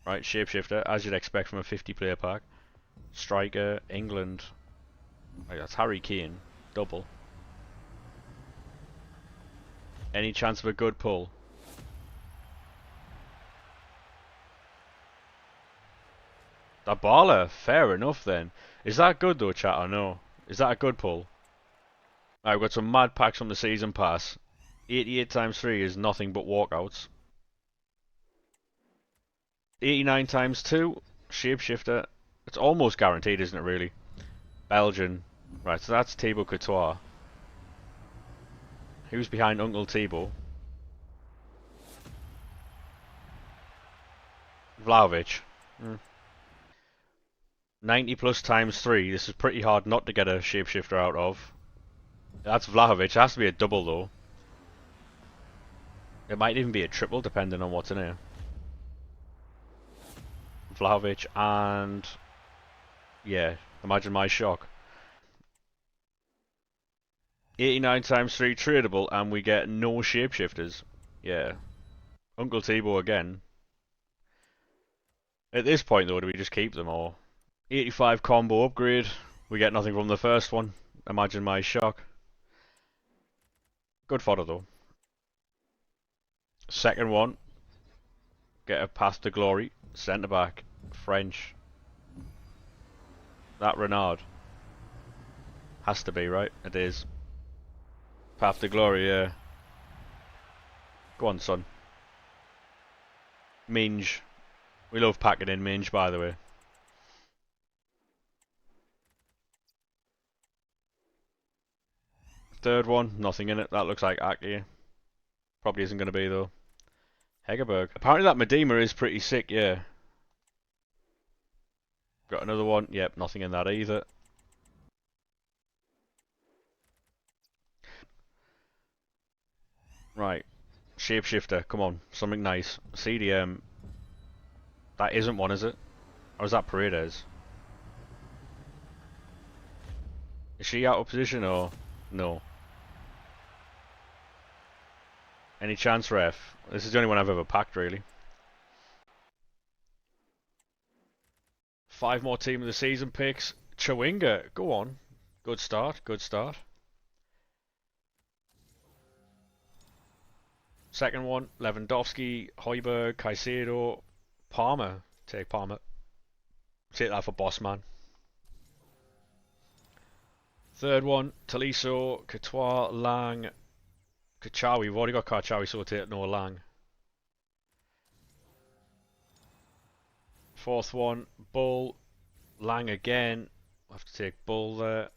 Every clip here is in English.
Right, Shapeshifter, as you'd expect from a 50-player pack. Striker, England. Right, that's Harry Kane. Double. Any chance of a good pull? Dabala, fair enough then. Is that good though, chat, or no? Is that a good pull? Right, we've got some mad packs from the season pass. 88 times 3 is nothing but walkouts. 89 times 2, Shapeshifter. It's almost guaranteed, isn't it, really? Belgian. Right, so that's Thibaut Courtois. Who's behind Uncle Thibaut? Vlahovic. 90 plus times 3. This is pretty hard not to get a Shapeshifter out of. That's Vlahovic. It has to be a double, though. It might even be a triple, depending on what's in here. Vlahovic and... yeah, imagine my shock. 89 times 3 tradable, and we get no Shapeshifters. Yeah. Uncle Thibaut again. At this point, though, do we just keep them, or... 85 combo upgrade. We get nothing from the first one. Imagine my shock. Good fodder, though. Second one. Get a path to glory. Centre back. French. That Renard. Has to be, right? It is. Path to glory, yeah. Go on, son. Minge. We love packing in Minge, by the way. Third one, nothing in it. That looks like Aki. Probably isn't going to be, though. Hegerberg. Apparently that Medema is pretty sick, yeah. Got another one. Yep, nothing in that either. Right. Shapeshifter, come on. Something nice. CDM. That isn't one, is it? Or is that Paredes? Is she out of position or no? Any chance, ref? This is the only one I've ever packed, really. 5 more team of the season picks. Chawinga, go on. Good start, good start. Second one, Lewandowski, Højbjerg, Caicedo, Palmer. Take Palmer. Take that for boss man. Third one, Tolisso, Courtois, Lang, Kachawi. We've already got Kachawi, so we'll take no Lang. Fourth one, Bull, Lang again. We'll have to take Bull there.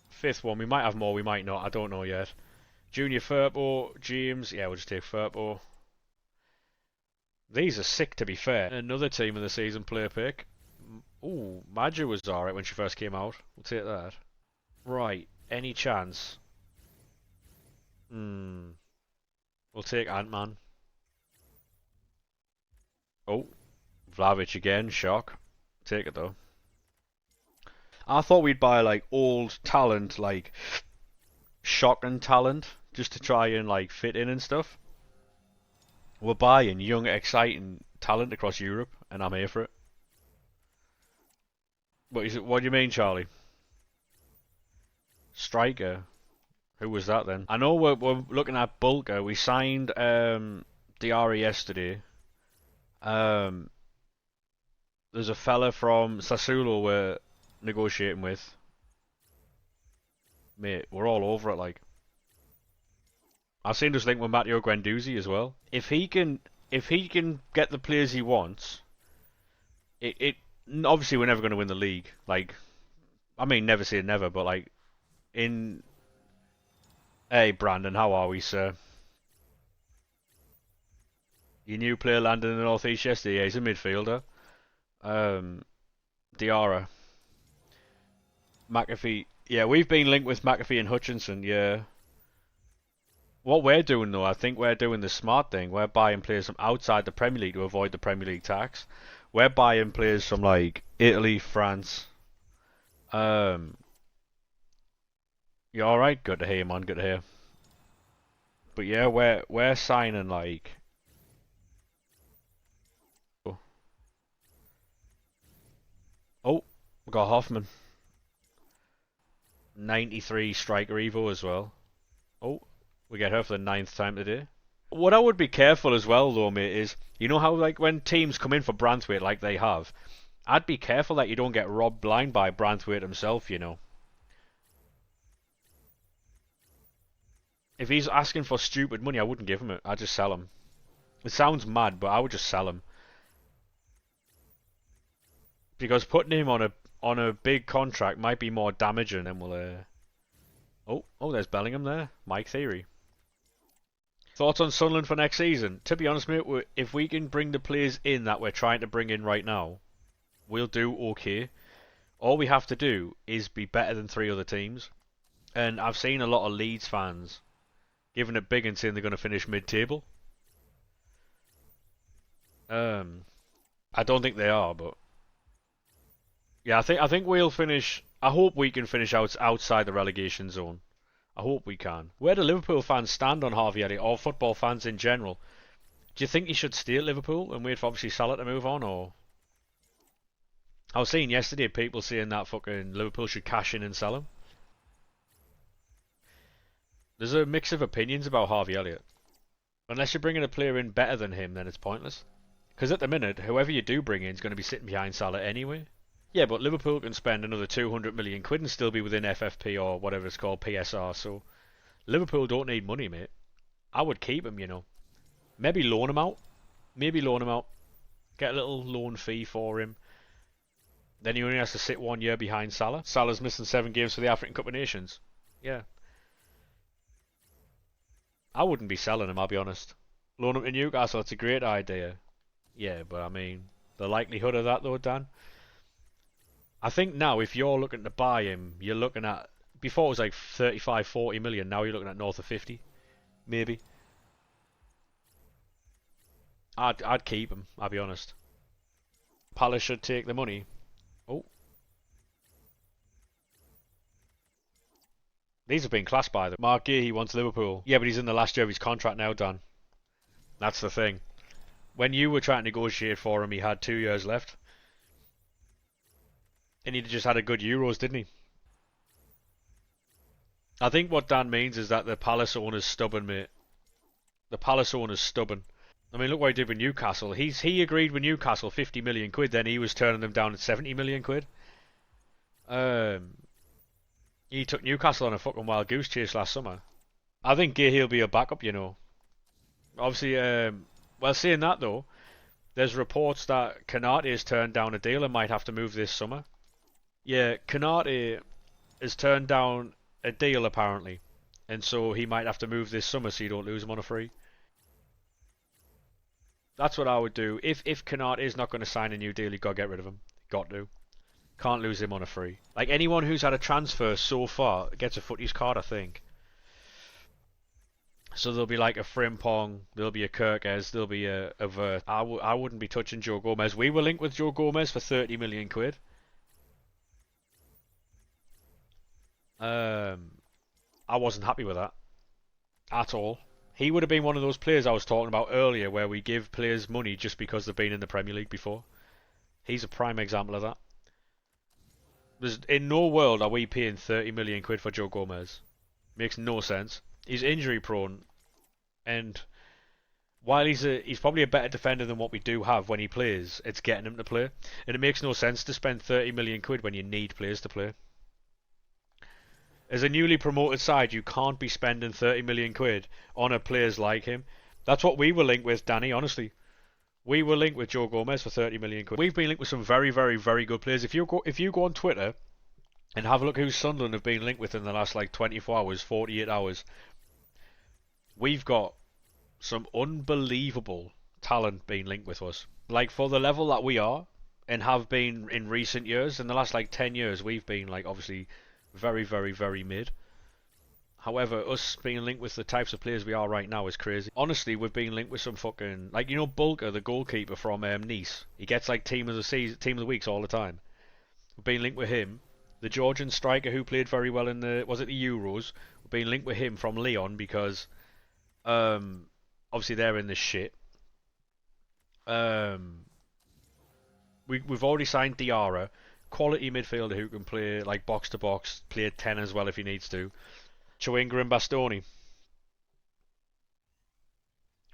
Fifth one, we might have more, we might not. I don't know yet. Junior Firpo, James. Yeah, we'll just take Firpo. These are sick, to be fair. Another team of the season player pick. Ooh, Madja was alright when she first came out. We'll take that. Right, any chance? We'll take Ant-Man. Oh, Vlahovic again, shock. Take it though. I thought we'd buy like old talent, like shocking talent, just to try and like fit in and stuff. We're buying young, exciting talent across Europe, and I'm here for it. What do you mean, Charlie? Striker? Who was that then? I know we're looking at Bulka. We signed Diarra yesterday. There's a fella from Sassuolo we're negotiating with. Mate, we're all over it, like. I've seen this link with Matteo Guendouzi as well. If he can get the players he wants, it obviously we're never going to win the league. Like, I mean, never say never, but like, hey Brandon, how are we, sir? Your new player landed in the northeast yesterday. Yeah, he's a midfielder. Diarra. McAfee. Yeah, we've been linked with McAfee and Hutchinson. Yeah. What we're doing though, I think we're doing the smart thing. We're buying players from outside the Premier League to avoid the Premier League tax. We're buying players from like Italy, France. You alright? Good to hear, man. Good to hear. But yeah, we're signing like We got Hoffman. 93 striker Evo as well. Oh, we get her for the ninth time today. What I would be careful as well, though, mate, is you know how like when teams come in for Branthwaite like they have, I'd be careful that you don't get robbed blind by Branthwaite himself. You know, if he's asking for stupid money, I wouldn't give him it. I'd just sell him. It sounds mad, but I would just sell him because putting him on a big contract might be more damaging than will. Oh, there's Bellingham there. Mike Theory. Thoughts on Sunderland for next season? To be honest, mate, if we can bring the players in that we're trying to bring in right now, we'll do okay. All we have to do is be better than three other teams. And I've seen a lot of Leeds fans giving it big and saying they're going to finish mid-table. Um, I don't think they are, but yeah, I think we'll finish. I hope we can finish outside the relegation zone. I hope we can. Where do Liverpool fans stand on Harvey Elliott, or football fans in general? Do you think he should stay at Liverpool and wait for obviously Salah to move on, or? I was seeing yesterday people saying that fucking Liverpool should cash in and sell him. There's a mix of opinions about Harvey Elliott. Unless you're bringing a player in better than him, then it's pointless. Because at the minute, whoever you do bring in is going to be sitting behind Salah anyway. Yeah, but Liverpool can spend another 200 million quid and still be within FFP or whatever it's called, PSR. So Liverpool don't need money, mate. I would keep him, you know. Maybe loan him out. Maybe loan him out. Get a little loan fee for him. Then he only has to sit 1 year behind Salah. Salah's missing 7 games for the African Cup of Nations. Yeah. I wouldn't be selling him, I'll be honest. Loan him to Newcastle, it's a great idea. Yeah, but I mean, the likelihood of that though, Dan? I think now if you're looking to buy him, you're looking at, before it was like 35, 40 million, now you're looking at north of 50. Maybe. I'd keep him, I'll be honest. Palace should take the money. Oh. These have been classed by them. Mark Gahey wants Liverpool. Yeah, but he's in the last year of his contract now, Dan. That's the thing. When you were trying to negotiate for him, he had 2 years left. And he just had a good Euros, didn't he? I think what Dan means is that the Palace owner's stubborn, mate. The Palace owner's stubborn. I mean, look what he did with Newcastle. He agreed with Newcastle 50 million quid, then he was turning them down at 70 million quid. He took Newcastle on a fucking wild goose chase last summer. I think Gahey will be a backup, you know. Obviously, well, saying that though, there's reports that Canate has turned down a deal and might have to move this summer. Yeah, Canate has turned down a deal apparently, and so he might have to move this summer so you don't lose him on a free. That's what I would do. If Canate is not going to sign a new deal, you got to get rid of him. Got to. Can't lose him on a free. Like anyone who's had a transfer so far gets a footies card, I think. So there'll be like a Frimpong, there'll be a Kirkes, there'll be a Vert. I wouldn't be touching Joe Gomez. We were linked with Joe Gomez for 30 million quid. I wasn't happy with that at all. He would have been one of those players I was talking about earlier where we give players money just because they've been in the Premier League before. He's a prime example of that. In no world are we paying 30 million quid for Joe Gomez. Makes no sense. He's injury prone, and while he's probably a better defender than what we do have when he plays, it's getting him to play. And it makes no sense to spend 30 million quid when you need players to play. As a newly promoted side, you can't be spending 30 million quid on a players like him. That's what we were linked with, Danny, honestly. We were linked with Joe Gomez for 30 million quid. We've been linked with some very, very, very good players. If you go on Twitter and have a look who Sunderland have been linked with in the last like 24 hours, 48 hours, we've got some unbelievable talent being linked with us. Like for the level that we are and have been in recent years, in the last like 10 years, we've been like obviously very, very, very mid. However, us being linked with the types of players we are right now is crazy. Honestly, we've been linked with some fucking like Bulger, the goalkeeper from Nice. He gets like team of the weeks all the time. We've been linked with him. The Georgian striker who played very well in the Euros. We've been linked with him from Lyon because obviously they're in this shit. We've already signed Diarra. quality midfielder who can play like box to box, play 10 as well if he needs to. Chewinga and Bastoni.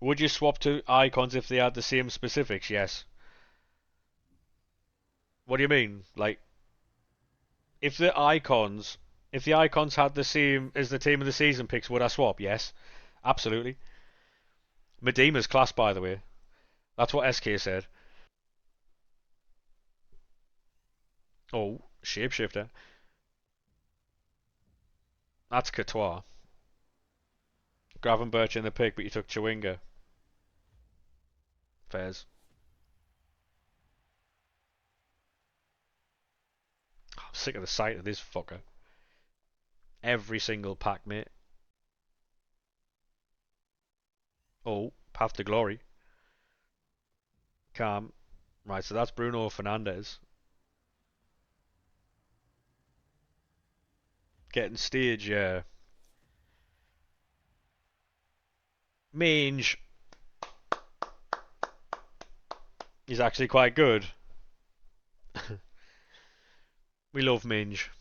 Would you swap to icons if they had the same specifics? Yes. What do you mean? Like, if the icons, if the icons had the same as the team of the season picks, would I swap? Yes, absolutely. Medema's class, by the way. That's what SK said. Oh, Shapeshifter. That's Courtois. Gravenberch in the pick, but you took Chewinga. Fairs. I'm sick of the sight of this fucker. Every single pack, mate. Oh, Path to Glory. Calm. Right, so that's Bruno Fernandes. Getting stage, yeah. Mange. He's actually quite good. We love Minge.